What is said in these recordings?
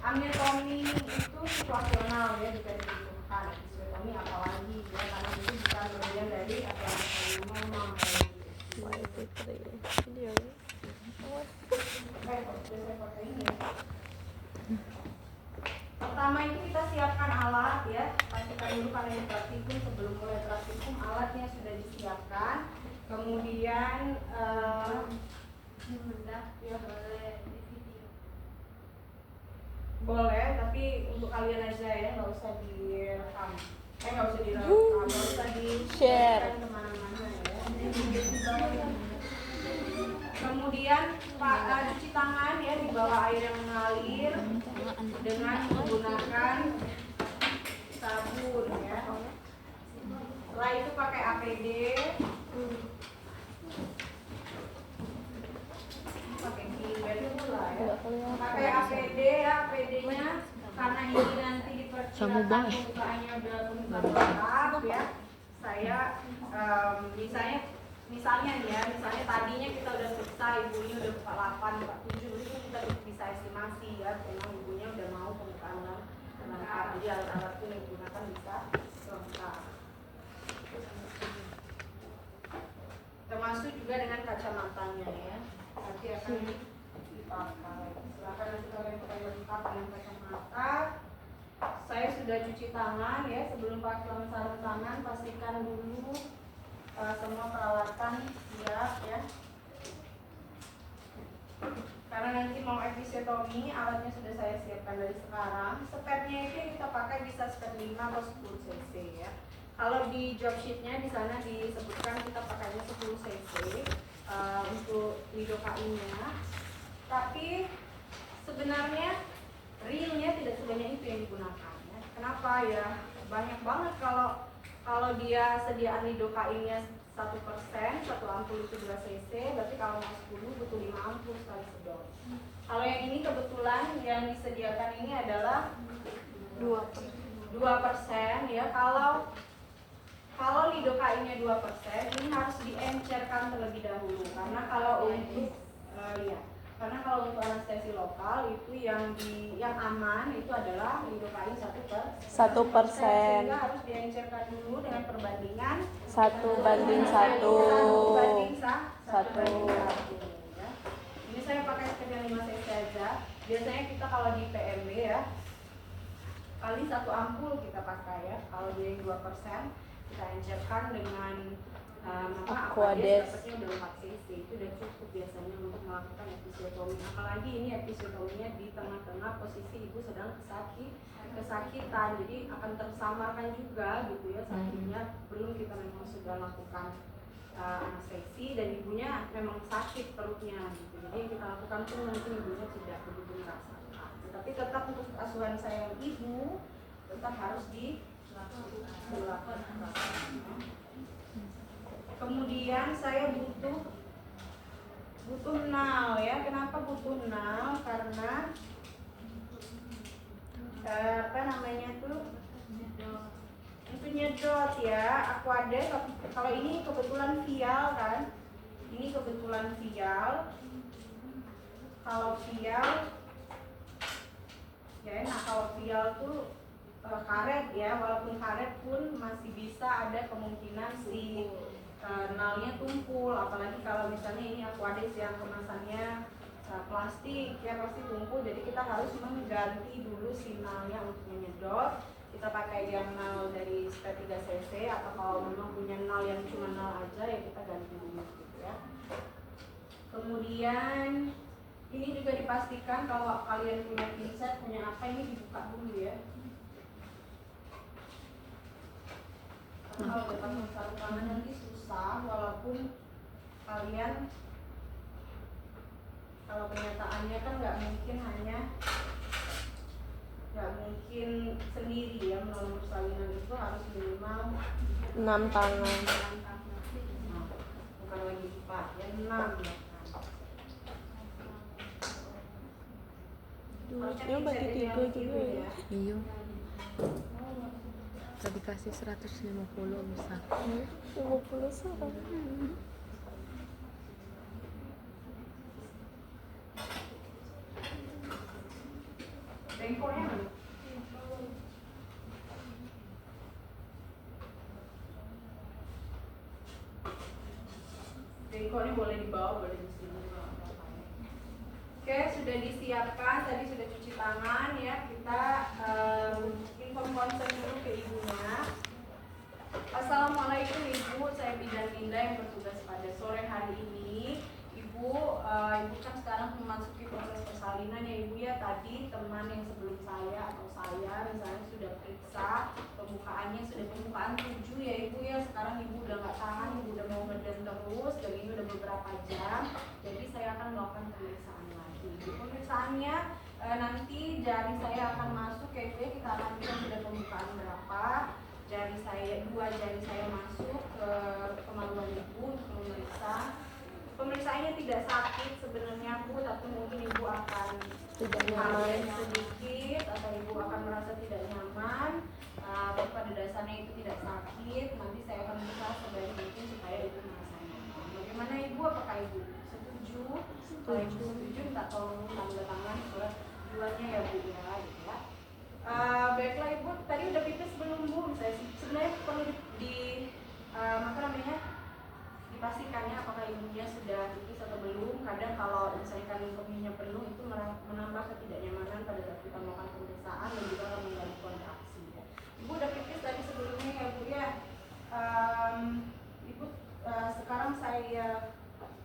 Amiotomi itu situasional ya, jika dibutuhkan episiotomi apalagi ya, karena itu bukan bagian dari aturan normal. Pertama itu kita siapkan alat ya, pastikan dulu kalian praktikum sebelum mulai praktikum alatnya sudah disiapkan. Kemudian ya, boleh, tapi untuk kalian aja ya, nggak usah direkam. Nggak usah direkam, nggak usah di-share kemana-mana ya. Kemudian cuci tangan ya di bawah air yang mengalir dengan menggunakan sabun ya. Setelah itu pakai APD. Pakai gimbal pula ya. Pakai APD ya, APD-nya karena ini nanti diperkirakan pembukaannya udah pembukaan lengkap ya. Saya misalnya nih ya, misalnya tadinya kita udah selesai, ibunya udah buka 8, buka 7, itu kita bisa estimasi ya, memang ibunya udah mau pembukaan lengkap, jadi alat-alat pun yang digunakan bisa lengkap. Termasuk juga dengan kacamatanya ya, nanti akan dipakai. Silakan nanti kalian pakai lengkap dengan kacamata. Saya sudah cuci tangan ya, sebelum pakai sarung tangan pastikan dulu semua peralatan siap ya. Karena nanti mau episiotomi, alatnya sudah saya siapkan dari sekarang. Stepnya itu kita pakai bisa step 5 atau 10 cc ya. Kalau di job sheetnya di sana disebutkan kita pakainya 10 cc untuk lidokainnya. Tapi sebenarnya realnya tidak sebanyak itu yang digunakan ya. Kenapa ya? Banyak banget kalau dia sediaan lidokainnya 1%, 1 ampul itu 2 cc, berarti kalau mau 10 butuh 5 ampul sekali sedot. Kalau yang ini kebetulan yang disediakan ini adalah 2% ya. Kalau lidokainnya 2%, ini harus diencerkan terlebih dahulu. Karena kalau untuk anestesi lokal itu yang aman itu adalah lidokain 1%. Sehingga harus diencerkan dulu dengan perbandingan 1:1. Ya. Ini saya pakai sekedar 5 cc aja. Biasanya kita kalau di PMB ya, kali 1 ampul kita pakai ya. Kalau dia 2%, kita encerkan dengan Aquades dapatnya udah 4 cc, itu udah cukup biasanya untuk melakukan episiotomi. Apalagi ini episiotominya di tengah-tengah posisi ibu sedang kesakitan, jadi akan tersamarkan juga gitu ya sakitnya. Belum kita memang sudah lakukan anestesi dan ibunya memang sakit perutnya gitu. Jadi kita lakukan pun mungkin ibunya tidak begitu merasakan. Tetapi tetap untuk asuhan sayang ibu tetap harus dilakukan. Kemudian saya butuh nal ya. Kenapa butuh nal? Karena itu nyedot ya. Aquades kalau ini kebetulan vial kan. Ini kebetulan vial. Kalau vial ya enak, kalau vial tuh karet ya, walaupun karet pun masih bisa ada kemungkinan si nalnya tumpul, apalagi kalau misalnya ini Aquades yang kemasannya plastik ya pasti tumpul. Jadi kita harus mengganti dulu si nalnya untuk menyedot. Kita pakai yang nal dari step 3 cc atau kalau memang punya nal yang cuma nal aja ya kita ganti dulu gitu ya. Kemudian ini juga dipastikan kalau kalian punya pinset, punya apa, ini dibuka dulu ya. Kalau dapat sarung tangan nanti susah, walaupun kalian kalau kenyataannya kan nggak mungkin sendiri ya, melalui persalinan itu harus minimal 6 tangan. Nah, bukan lagi 4 ya, 6 ya. Duitnya bagi 3 juga ya. Iya. Tadi kasih 150 bisa. 50 sama. Raincoatnya mana? Raincoatnya boleh dibawa, boleh di sini. Oke, sudah disiapkan, tadi sudah cuci tangan ya. Kita inform konsen dulu ke ibunya. Assalamualaikum Ibu, saya Bidan Linda yang bertugas pada sore hari ini. Ibu kan sekarang memasuki proses persalinan ya Ibu ya. Tadi teman yang sebelum saya atau saya misalnya sudah periksa pembukaannya, sudah pembukaan 7 ya Ibu ya. Sekarang Ibu udah nggak tahan, Ibu udah mau ngeden terus dan ini udah beberapa jam. Jadi saya akan melakukan pemeriksaan lagi. Pemeriksaannya nanti jari saya akan masuk ya Ibu ya. Kita akan lihat sudah pembukaan berapa. Dua jari saya masuk ke kemaluan Ibu untuk memeriksa. Pemeriksaannya tidak sakit sebenarnya Bu, tapi mungkin Ibu akan Tidak nyaman. sedikit atau Ibu akan merasa tidak nyaman. Tapi pada dasarnya itu tidak sakit. Nanti saya akan berusaha sebaik mungkin supaya Ibu merasa nyaman. Bagaimana Ibu? Apakah Ibu setuju? Kalau Ibu setuju, minta tolong tanda tangan surat duanya ya Bu ya. Gitu ya. Baiklah Ibu, tadi udah pipis belum Bu? Saya sebenarnya perlu dipastikannya apakah ibunya sudah pipis atau belum. Kadang kalau misalnya kandung kemihnya penuh itu menambah ketidaknyamanan pada saat kita melakukan pemeriksaan dan juga akan mengganggu kontraksi. Ibu udah pipis tadi sebelumnya ya Bu ya. Ibu sekarang saya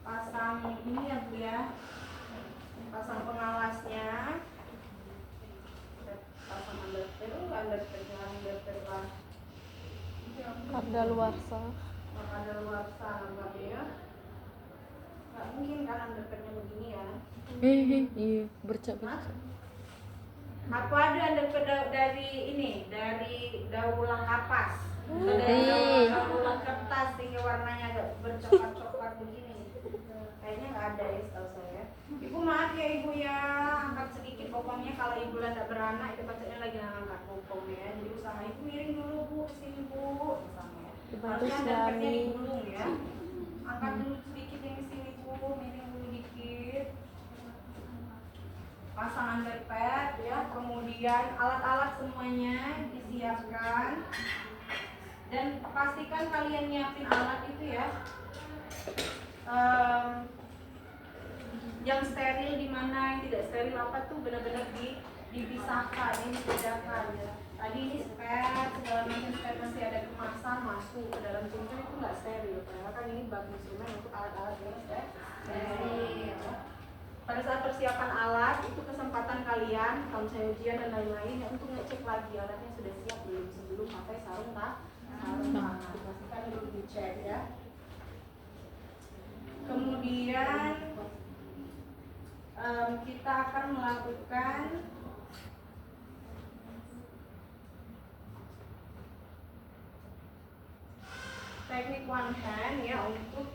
pasang ini ya Bu ya, pasang pengalasnya. Pasang underper lah. Kadaluarsa. Kadaluarsa enggak ya? Nggak mungkin kan underpernya begini ya? Iya, bercak-bercak. Aku ada underper dari daulah kapas. Daur ulang kertas sehingga warnanya agak bercoklat-coklat begini. Kayaknya nggak ada ya setahu saya. Ibu maaf ya Ibu ya, angkat sedikit bokongnya. Kalau Ibu tidak beranak itu bacanya lagi angkat bokongnya. Jadi usahain Ibu miring dulu Bu, kesini Bu. Misalnya. Harusnya underpernya digulung ya. Angkat dulu sedikit yang kesini Bu, miring dulu dikit. Pasang underpad ya, kemudian alat-alat semuanya disiapkan. Dan pastikan kalian nyiapin alat itu ya. Yang steril di mana, yang tidak steril apa tuh benar-benar dipisahkan, ini dibedakan ya. Tadi ini spare, segala macam spare masih ada kemasan masuk ke dalam cincin itu nggak steril. Padahal kan ini bak instrumen untuk alat-alat yang steril. Pada saat persiapan alat itu kesempatan kalian, kalau saya ujian dan lain-lain ya, untuk ngecek lagi alatnya sudah siap belum sebelum pakai sarung tangan. Pastikan dulu dicek ya. Kemudian kita akan melakukan teknik one hand ya untuk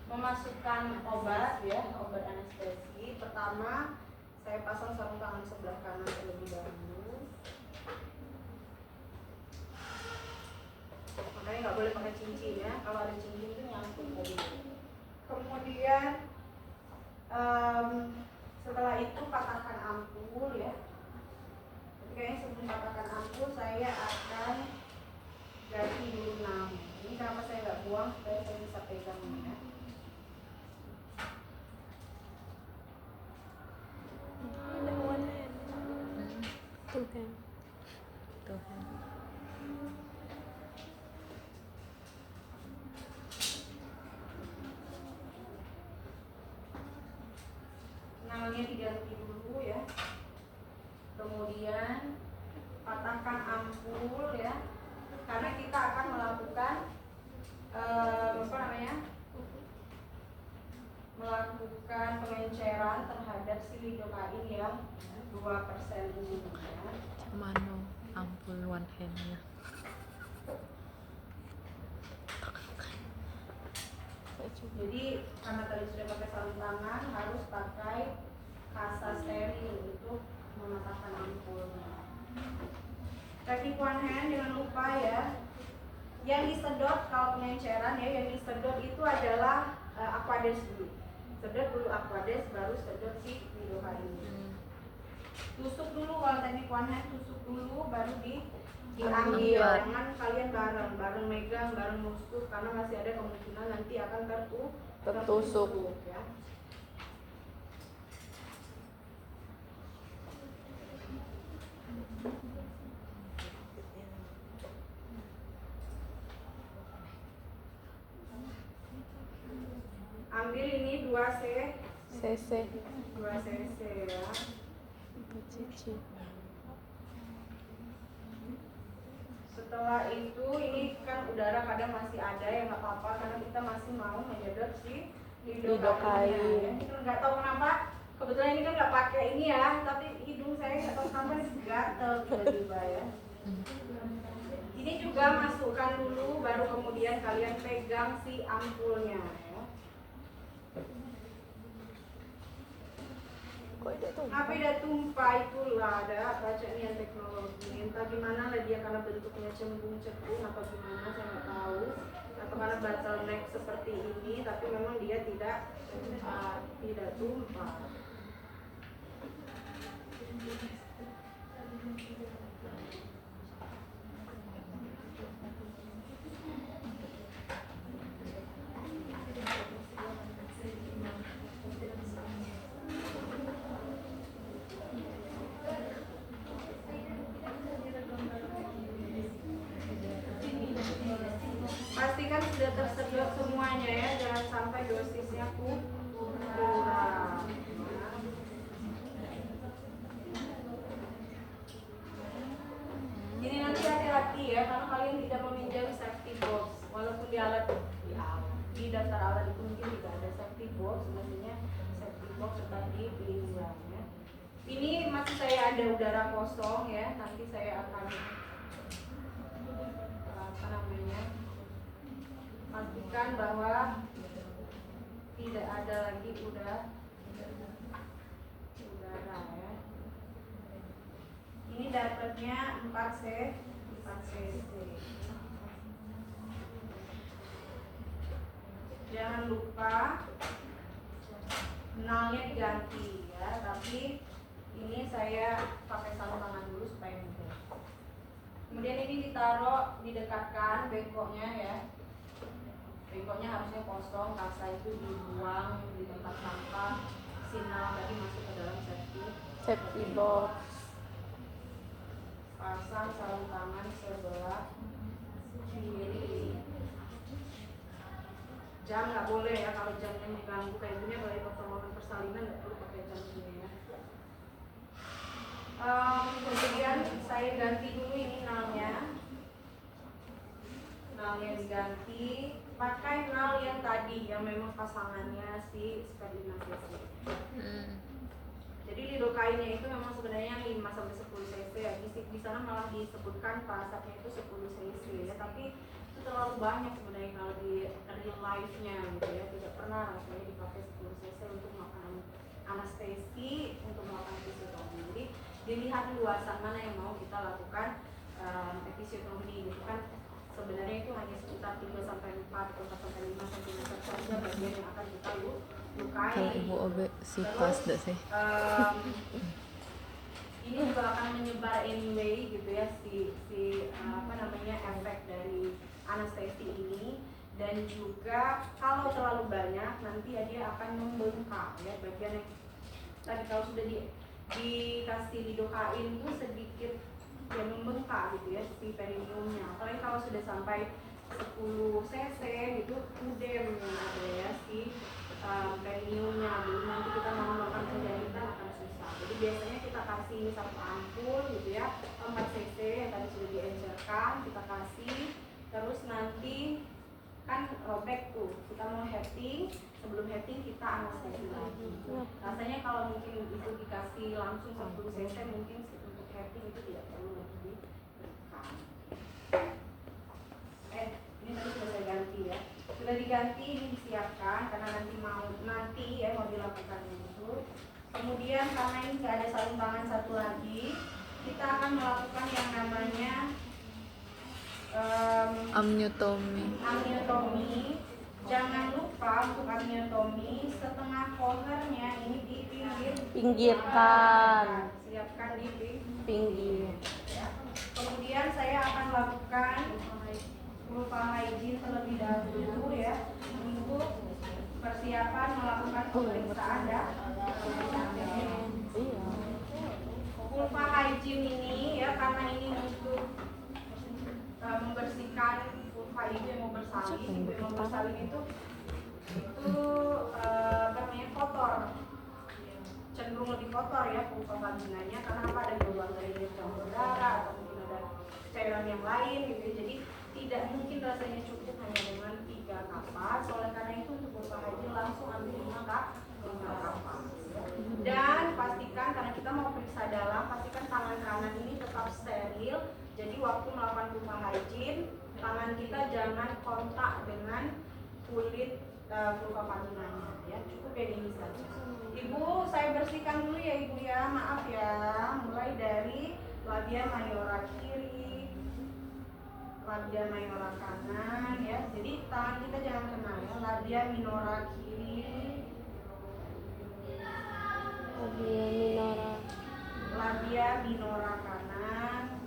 memasukkan obat ya, obat anestesi. Pertama saya pasang sarung tangan sebelah kanan terlebih dahulu. Makanya nggak boleh pakai cincin ya, kalau ada cincin itu nyangkut tadi. Kemudian setelah itu patahkan ampul ya. Kayaknya sebelum patahkan ampul saya akan ganti dulu namu. Ini kenapa saya nggak buang supaya saya bisa pegang ya. Tuhan. Tuhan. Nalnya diganti dulu ya. Kemudian patahkan ampul ya. Karena kita akan melakukan melakukan pengenceran terhadap si lidokain yang 2% ini ya. Mano ampul one hand-nya. Jadi karena tadi sudah pakai sarung tangan, harus pakai kasa steril untuk mematahkan ampulnya. Teknik one hand jangan lupa ya. Yang disedot kalau pengenceran ya, yang disedot itu adalah aquades dulu. Sedot dulu aquades baru sedot si lidokain. kalau teknik one hand tusuk dulu baru diambil. Angkat. Jangan kalian bareng megang, bareng nusuk karena masih ada kemungkinan nanti akan Tertusuk. ya. Ambil ini 2 cc. cc ya. Cici. Setelah itu ini kan udara kadang masih ada ya nggak apa-apa karena kita masih mau menyedot si lidocain. ya. Nggak tahu kenapa kebetulan ini kan nggak pakai ini ya, tapi hidung saya nggak tahu kenapa gatel tiba-tiba ya. Ini juga masukkan dulu baru kemudian kalian pegang si ampulnya ya. Apa tidak tumpah itulah ada baca nian teknologi. Entah gimana lah dia karena bentuknya cembung-cembung atau gimana saya nggak tahu. Atau karena bottleneck seperti ini, tapi memang dia tidak tumpah. Pastikan sudah tersedot semuanya ya, jangan sampai dosisnya kurang. Ini nanti hati-hati ya, karena kalian tidak meminjam safety box. Walaupun di daftar alat itu mungkin tidak ada safety box, mestinya safety box tetap dipinjam ya. Ini masih saya ada udara kosong ya, nanti saya akan pastikan bahwa tidak ada lagi udara ya. Ini dapatnya 4 cc. Jangan lupa nalnya diganti ya, tapi ini saya pakai sarung tangan dulu supaya mudah. Kemudian ini didekatkan bengkoknya ya. Bengkoknya harusnya kosong, kasa itu dibuang di tempat sampah, sinar tadi masuk ke dalam Safety box. Pasang sarung tangan sebelah kiri. Jam nggak boleh ya, kalau jamnya mengganggu kayak gini, apalagi pertolongan persalinan nggak perlu pakai jam gini ya. Kemudian saya ganti dulu ini nalnya diganti, pakai nal yang tadi yang memang pasangannya si Skadina cc. Jadi lidocainnya itu memang sebenarnya 5 sampai 10 cc ya. Di sana malah disebutkan pasapnya itu 10 cc ya, tapi itu terlalu banyak sebenarnya kalau di real life-nya gitu ya. Tidak pernah rasanya dipakai 10 cc untuk melakukan anestesi, untuk melakukan episiotomi. Jadi dilihat luasan mana yang mau kita lakukan episiotomi itu kan. Sebenarnya itu hanya sekitar 3 sampai 4 atau 4 sampai 5 cm saja bagian yang akan kita lukai. Kalau ibu obe si pas dah sih. Ini juga akan menyebar anyway gitu ya si efek dari anestesi ini, dan juga kalau terlalu banyak nanti ya dia akan membengkak ya bagian yang tadi kalau sudah dikasih lidocain itu sedikit ya membengkak gitu ya si perineumnya, apalagi kalau sudah sampai 10 cc gitu udem ada ya si perineumnya. Belum nanti kita mau melakukan penjahitan akan susah. Jadi biasanya kita kasih satu ampul gitu ya 4 cc yang tadi sudah diencerkan kita kasih, terus nanti kan robek tuh kita mau hatting, sebelum hatting kita anestesi lagi. Rasanya kalau mungkin itu dikasih langsung 10 cc mungkin untuk hatting itu tidak perlu lagi ditekan. Ini tadi sudah saya ganti ya, sudah diganti, ini disiapkan karena nanti mau dilakukan itu. Kemudian karena ini nggak ada sarung tangan satu lagi, kita akan melakukan yang namanya Amniotomi. Jangan lupa untuk amiotomi setengah cornernya ini di Pinggirkan. siapkan di Pinggir. ya. Kemudian saya akan lakukan vulva hygiene terlebih dahulu ya untuk persiapan melakukan pemeriksaan ya. Iya. Vulva hygiene ini ya karena ini untuk membersihkan vulva ibu yang mau bersalin, ibu yang mau bersalin itu apa namanya kotor, cenderung lebih kotor ya vulva vaginanya karena apa ada gelombang dari campur darah atau mungkin ada cairan yang lain gitu ya. Jadi tidak mungkin rasanya cukup hanya dengan 3 kapas. Oleh karena itu untuk vulva hygiene langsung ambil 5 kapas. Dan pastikan karena kita mau periksa dalam, pastikan tangan kanan ini tetap steril. Jadi waktu melakukan vulva hygiene, tangan kita jangan kontak dengan kulit vulva vaginanya ya. Cukup yang ini saja. Ibu, saya bersihkan dulu ya Ibu ya. Maaf ya. Mulai dari labia mayora kiri, labia mayora kanan ya. Jadi tangan kita jangan kena ya. Labia minora kiri, labia minora kanan,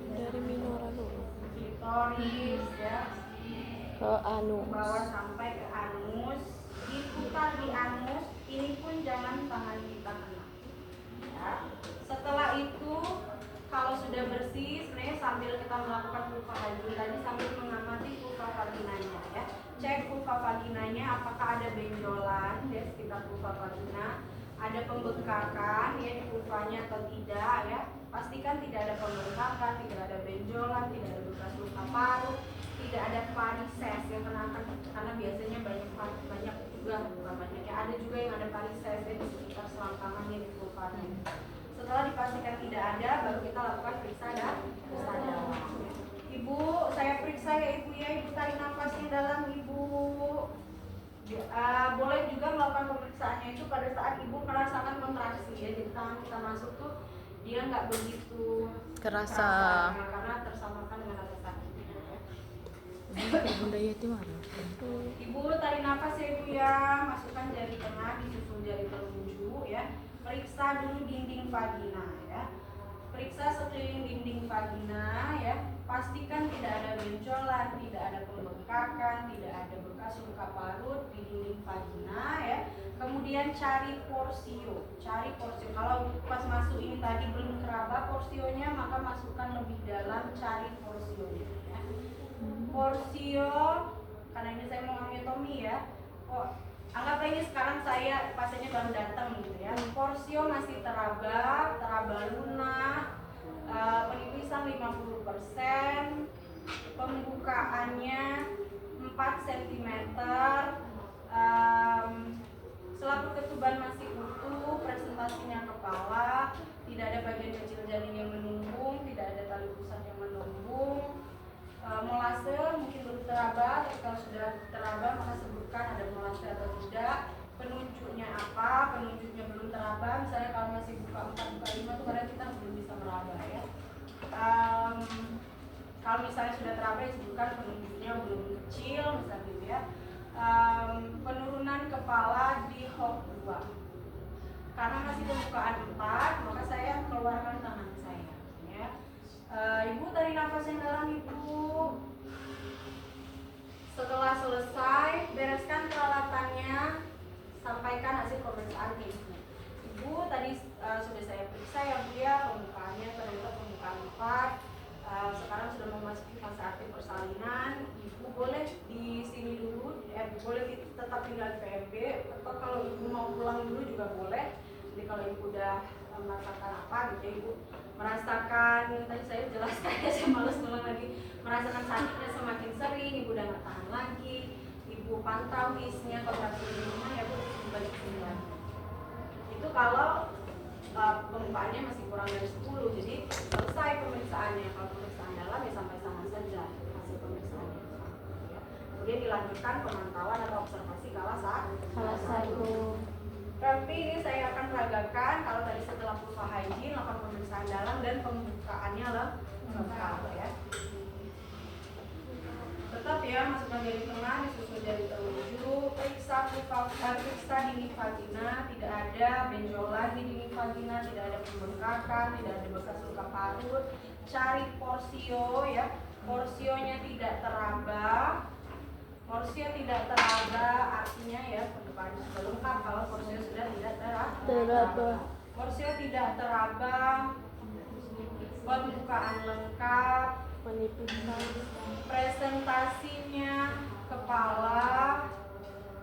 Dari minora dulu klitoris ya, ke anus. bawah sampai ke anus, diputar di anus. Ini pun jangan tangan kita kena ya. Setelah itu kalau sudah bersih, sebenarnya sambil kita melakukan vulva hygiene tadi sambil mengamati vulva vaginanya ya. Cek vulva vaginanya apakah ada benjolan di sekitar vulva vagina, ada pembengkakan ya di vulvanya atau tidak ya. Pastikan tidak ada pembengkakan, tidak ada benjolan, tidak ada bekas luka parut, tidak ada varises yang karena biasanya banyak juga bukan banyak ya, ada juga yang ada varises di sekitar selangkangannya di vulvanya. Setelah dipastikan tidak ada, baru kita lakukan periksa dalam. Ibu, saya periksa ya Ibu ya. Ibu tarik nafas yang dalam Ibu. Boleh juga melakukan pemeriksaannya itu pada saat Ibu merasakan kontraksi ya. Jadi tangan kita masuk tuh dia nggak begitu Kerasa. karena tersamakan dengan rasa sakitnya ya. Bunda Yati mana? Ibu tarik nafas ya Ibu ya. Masukkan jari tengah disusul jari telunjuk ya. Periksa dulu dinding vagina ya. Periksa sekeliling dinding vagina ya. Pastikan tidak ada benjolan, tidak ada pembengkakan, tidak ada bekas luka parut di dinding vagina ya. Kemudian cari porsio. Kalau pas masuk ini tadi belum keraba porsionya, maka masukkan lebih dalam, cari porsionya ya. Porsio, karena ini saya mau amiotomi ya. Anggaplah ini sekarang saya pasiennya baru datang gitu ya. Porsio masih teraba lunak, penipisan 50%, pembukaannya 4 cm, selaput ketuban masih utuh, presentasinya kepala, tidak ada bagian kecil janin yang menumbung, tidak ada tali pusat yang menumbung. Molase mungkin belum teraba, tapi kalau sudah teraba maka sebutkan ada molase atau tidak. Penunjuknya apa? Penunjuknya belum teraba. Misalnya kalau masih buka 4, buka 5 itu karena kita belum bisa meraba ya. Kalau misalnya sudah teraba ya sebutkan penunjuknya belum kecil misalnya gitu ya. Penurunan kepala di HOP 2. Karena masih pembukaan 4, maka saya keluarkan tangan saya ya. Ibu tarik nafas yang dalam Ibu. Setelah selesai, bereskan peralatannya, sampaikan hasil pemeriksaan ke Ibu. Ibu tadi sudah saya periksa ya Bu ya, pembukaannya ternyata pembukaan 4. Sekarang sudah memasuki fase aktif persalinan. Ibu boleh di sini dulu, boleh tetap tinggal di PMB, atau kalau Ibu mau pulang dulu juga boleh. Jadi kalau Ibu udah merasakan apa gitu ya, Ibu merasakan, tadi saya jelaskan ya, saya malas ngulang lagi, merasakan sakitnya semakin sering, Ibu udah nggak tahan lagi, Ibu pantau isinya kontraksi di rumah ya Bu, balik sini lagi. Itu kalau pembukaannya masih kurang dari 10, jadi selesai pemeriksaannya. Kalau pemeriksaan dalam ya sampai sana saja hasil pemeriksaannya ya. Kemudian dilanjutkan pemantauan atau observasi kala 1. Tapi ini saya akan peragakan kalau tadi setelah vulva hygiene lakukan pemeriksaan dalam dan pembukaannya lengkap ya. Tetap ya, masukkan jari tengah disusul jari periksa dinding vagina, tidak ada benjolan di dinding vagina, tidak ada pembengkakan, tidak ada bekas luka parut. Cari porsio ya, porsionya tidak teraba. Porsio tidak teraba artinya ya pembukaannya sudah lengkap. Kalau porsio sudah tidak teraba. Porsio tidak teraba, pembukaan lengkap, Penipisan. presentasinya kepala,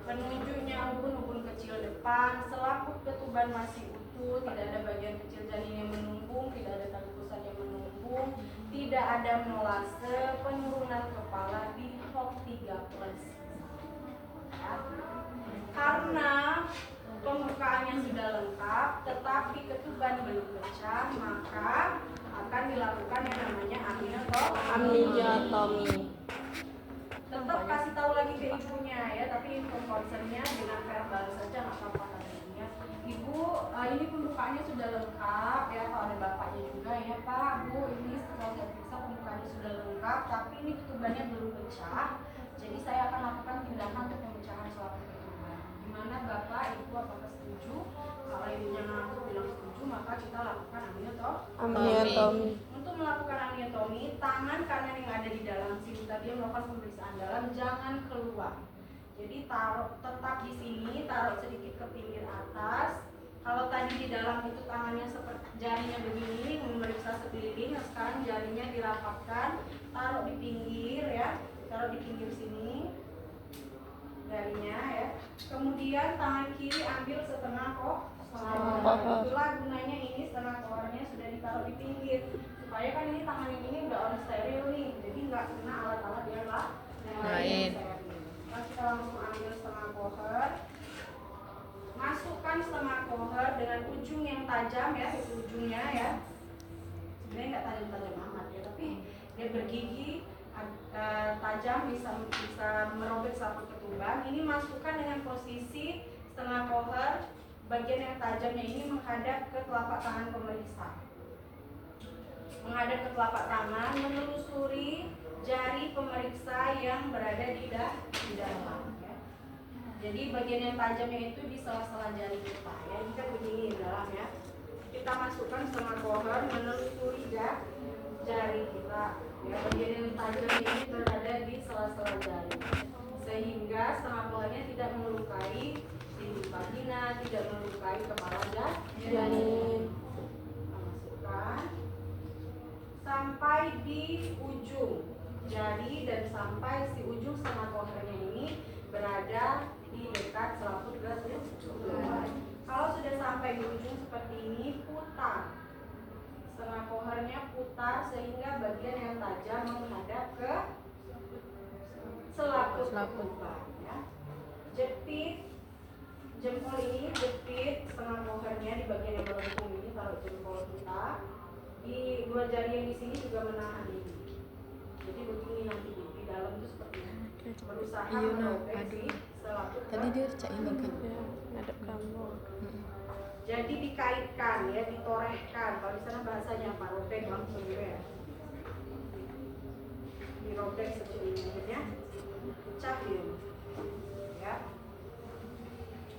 penunjuknya ubun-ubun kecil depan, selaput ketuban masih utuh, tidak ada bagian kecil janin yang menumpung, tidak ada tali pusat yang menumpung, tidak ada molase, penurunan kepala di HOG 3+. Ya. Karena pembukaannya sudah lengkap, tetapi ketuban belum pecah, maka akan dilakukan yang namanya Amniotomi. Tetap kasih tahu lagi ke ibunya ya, tapi info concernnya dengan verbal saja nggak apa-apa katanya. Ibu, ini pembukaannya sudah lengkap ya, kalau ada bapaknya juga ya Pak, Bu, ini setelah saya periksa pembukaannya sudah lengkap, tapi ini ketubannya belum pecah, jadi saya akan lakukan tindakan untuk pemecahan selaput ketuban. Gimana Bapak, Ibu, apakah setuju? Kalau ibunya ngaku bilang setuju, maka kita lakukan Amniotomi. Untuk melakukan amniotomi, tangan kanan yang ada di dalam sini tadi yang melakukan pemeriksaan dalam jangan keluar. Jadi taruh tetap di sini, taruh sedikit ke pinggir atas. Kalau tadi di dalam itu tangannya seperti jarinya begini, memeriksa sekeliling, nah sekarang jarinya dirapatkan, taruh di pinggir ya, taruh di pinggir sini jarinya ya. Kemudian tangan kiri ambil setengah itulah gunanya ini setengah kohernya sudah ditaruh di pinggir supaya kan ini tangan yang ini udah on steril nih, jadi nggak kena alat-alat yang lain. Nah, kita langsung ambil setengah koher, masukkan setengah koher dengan ujung yang tajam ya, itu ujungnya ya, sebenarnya nggak tajam-tajam amat ya, tapi dia bergigi tajam, bisa merobek selaput ketuban. Ini masukkan dengan posisi setengah koher, bagian yang tajamnya ini menghadap ke telapak tangan pemeriksa. Menghadap ke telapak tangan, menelusuri jari pemeriksa yang berada di dalam. Ya. Jadi bagian yang tajamnya itu di sela-sela jari kita. Ya, ini kan begini dalam ya. Kita masukkan setengah koher, menelusuri jari kita. Ya, bagian yang tajam ini berada di sela-sela jari, sehingga setengah kohernya tidak melukai dinding vagina, tidak melukai kepala janin. Masukkan sampai di ujung jari dan sampai si ujung setengah kohernya ini berada di dekat selaput ketuban. Kalau sudah sampai di ujung seperti ini, putar setengah kohernya, putar sehingga bagian yang tajam menghadap ke selaput ketuban. Ya. Jepit jempol ini, jepit setengah kohernya di bagian yang melengkung ini, taruh jempol kita. Di dua jari yang di sini juga menahan ini. Jadi begini nanti di dalam itu seperti ini. Berusaha merobek si selaput. Tadi dia cak ini kan. Ya, ngadep kamu. Jadi dikaitkan ya, ditorehkan. Kalau di sana bahasanya apa? Robek langsung ya. Dirobek secukupnya, pecah ini. Ya.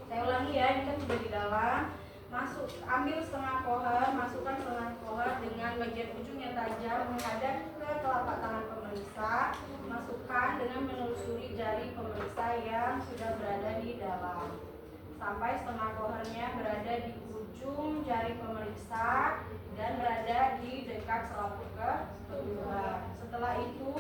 Saya ulangi ya, ini kan sudah di dalam. Masuk, ambil setengah koher, masukkan setengah koher dengan bagian ujung yang tajam menghadap ke telapak tangan pemeriksa. Masukkan dengan menelusuri jari pemeriksa yang sudah berada di dalam sampai setengah kohernya berada di ujung jari pemeriksa dan berada di dekat selaput ketuban. Setelah itu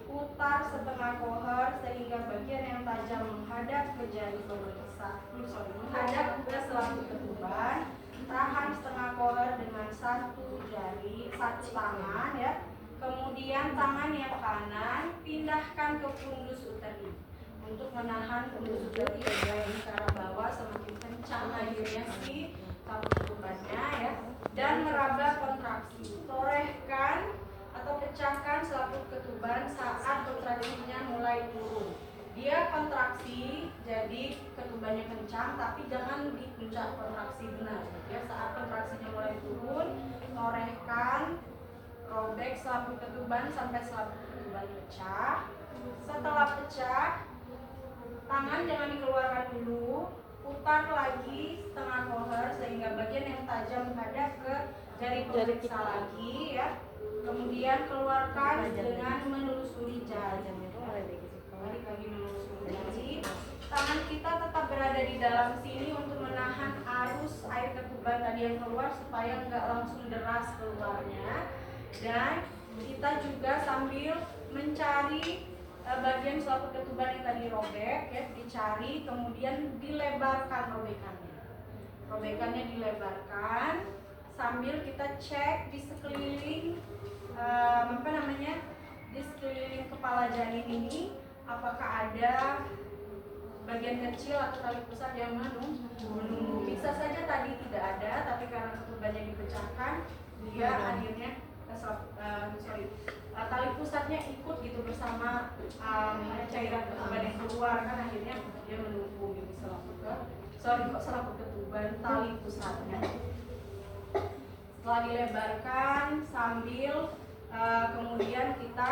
putar setengah koher sehingga bagian yang tajam menghadap ke jari pemeriksa, menghadap ke selaput ketuban. Tahan setengah koher dengan satu tangan ya. Kemudian tangan yang kanan pindahkan ke fundus uteri untuk menahan fundus uteri bagian ke arah bawah, semakin kencang akhirnya si selaput ketubannya ya, dan meraba kontraksi. Torehkan atau pecahkan selaput ketuban saat kontraksinya mulai turun. Dia kontraksi, jadi ketubannya kencang, tapi jangan di puncak kontraksi benar. Ya, saat kontraksinya mulai turun, torehkan, robek selaput ketuban sampai selaput ketuban pecah. Setelah pecah, tangan jangan dikeluarkan dulu, putar lagi setengah kohar sehingga bagian yang tajam menghadap ke jari pemeriksa lagi ya. Kemudian keluarkan dengan menelusuri jari. Balik lagi menelusuri jari. Tangan kita tetap berada di dalam sini untuk menahan arus air ketuban tadi yang keluar supaya nggak langsung deras keluarnya. Dan kita juga sambil mencari bagian selaput ketuban yang tadi robek ya, dicari, kemudian dilebarkan robekannya dilebarkan sambil kita cek di sekeliling di sekeliling kepala janin ini apakah ada bagian kecil atau tali pusat yang menunggu. Bisa saja tadi tidak ada, tapi karena ketubannya dipecahkan dia akhirnya tali pusatnya ikut gitu bersama cairan ketuban yang keluar, kan akhirnya dia menumpuk gitu selaput ketuban tali pusatnya. Setelah dilebarkan sambil kemudian kita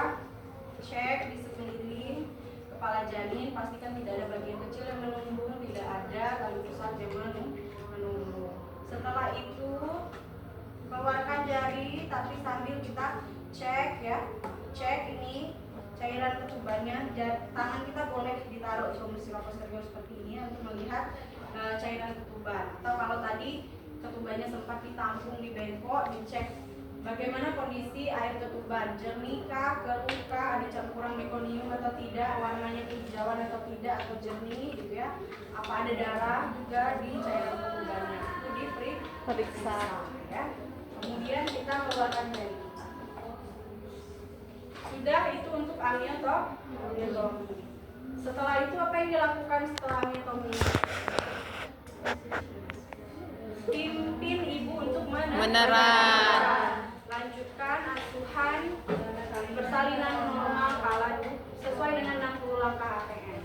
cek di sekeliling kepala janin, pastikan tidak ada bagian kecil yang menumbung, tidak ada tali pusat yang menumbung. Setelah itu keluarkan jari, tapi sambil kita cek ini cairan ketubannya. Tangan kita boleh ditaruh di kondisi posterior seperti ini untuk melihat cairan ketuban. Atau kalau tadi ketubannya sempat ditampung di bengkok, dicek bagaimana kondisi air ketuban, jernihkah, keruhkah, ada campuran mekonium atau tidak, warnanya kehijauan atau tidak, atau jernih gitu ya. Apa ada darah juga di cairan ketubannya, itu diperiksa ya. Kemudian kita keluarkan jari. Sudah, itu untuk amniotomi. Setelah itu apa yang dilakukan setelah amniotomi? Pimpin ibu untuk meneran. Lanjutkan asuhan persalinan normal kala sesuai dengan 60 langkah APN.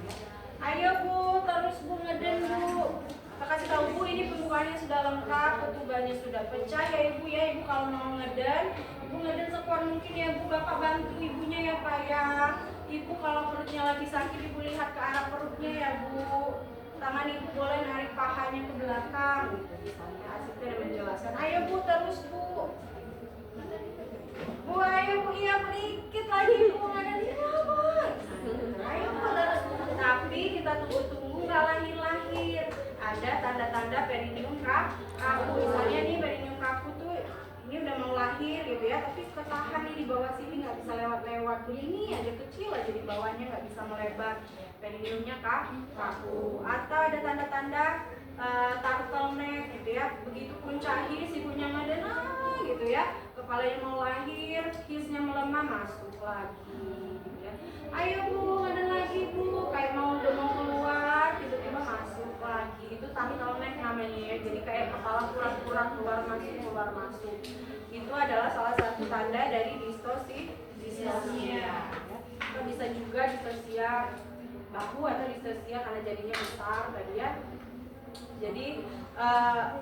Ayo Bu, terus Bu ngeden Bu. Kasih tahu Bu, ini pembukaannya sudah lengkap, ketubannya sudah pecah ya Ibu ya. Ibu kalau mau ngeden, Ibu ngeden sekuat mungkin ya Bu. Bapak bantu ibunya ya Pak ya. Ibu kalau perutnya lagi sakit, Ibu lihat ke arah perutnya ya Bu. Tangan Ibu boleh narik pahanya ke belakang. Misalnya asisten menjelaskan. Ayo Bu, terus Bu. Bu, ayo Bu, iya sedikit lagi Bu, ngeden apa? Ayo Bu, terus. Tapi kita tunggu-tunggu nggak lahir-lahir. Ada tanda-tanda perineum kaku. Misalnya nih perineum kaku tuh ini udah mau lahir gitu ya, tapi ketahan nih di bawah sini nggak bisa lewat-lewat. Ini aja kecil aja di bawahnya nggak bisa melebar. Perineumnya kaku. Atau ada tanda-tanda turtleneck gitu ya. Begitu puncak his ibunya ngeden gitu ya. Kepalanya mau lahir, hisnya melemah, masuk lagi gitu ya. Ayo Bu, ngeden lagi Bu, kayak udah mau keluar, tiba-tiba masuk lagi. Itu turtleneck namanya ya. Jadi kayak kepala kurang-kurang keluar masuk. Itu adalah salah satu tanda dari distosia. Atau bisa juga distosia bahu atau distosia karena jadinya besar tadi ya. Jadi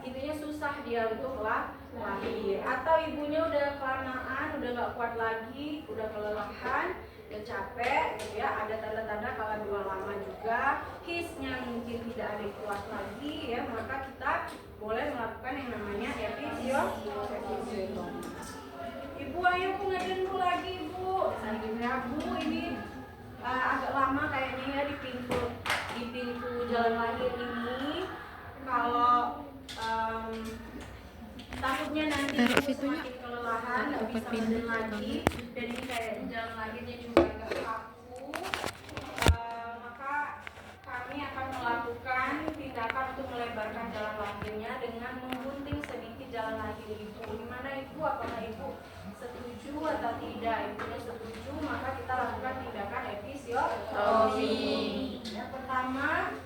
intinya susah dia untuk lahir. Atau ibunya udah kelamaan, udah nggak kuat lagi, udah kelelahan, udah capek gitu ya. Ada tanda-tanda kalau dua lama juga, hisnya mungkin tidak ada yang kuat lagi ya, maka kita boleh melakukan yang namanya episiotomi. Ibu ayo Bu ngeden Bu lagi Bu. Misalnya Bu ini agak lama kayaknya ya di pintu jalan lahir ini. Kalau takutnya nanti ibu semakin kelelahan, nggak bisa ngeden lagi, dan ini kayak jalan lahirnya juga agak kaku, maka kami akan melakukan tindakan untuk melebarkan jalan lahirnya dengan menggunting sedikit jalan lahir ibu. Gimana Ibu? Apakah Ibu setuju atau tidak? Ibunya setuju, maka kita lakukan tindakan episiotomi. Yang pertama,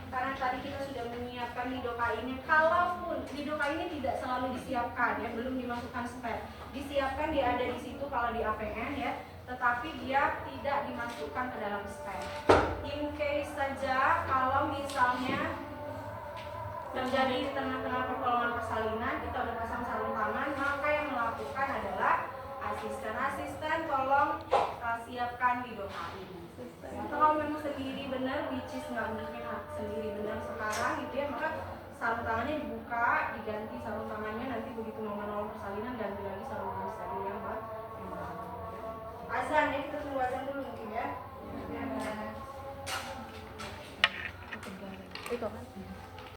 karena tadi kita sudah menyiapkan lidokainnya, kalaupun lidokainnya tidak selalu disiapkan ya, belum dimasukkan spet, disiapkan dia ada di situ kalau di APN ya, tetapi dia tidak dimasukkan ke dalam spet. In case saja kalau misalnya terjadi di tengah-tengah pertolongan persalinan, kita udah pasang sarung tangan, maka yang melakukan adalah asisten tolong siapkan lidokain. Atau kalau memang sendiri benar, which is nggak mungkin sendiri dengan sekarang gitu ya, maka sarung tangannya dibuka, diganti sarung tangannya, nanti begitu momen persalinan ganti lagi sarung tangan tadi yang baru. Azan ya, kita tunggu azan dulu mungkin ya. Itu kan.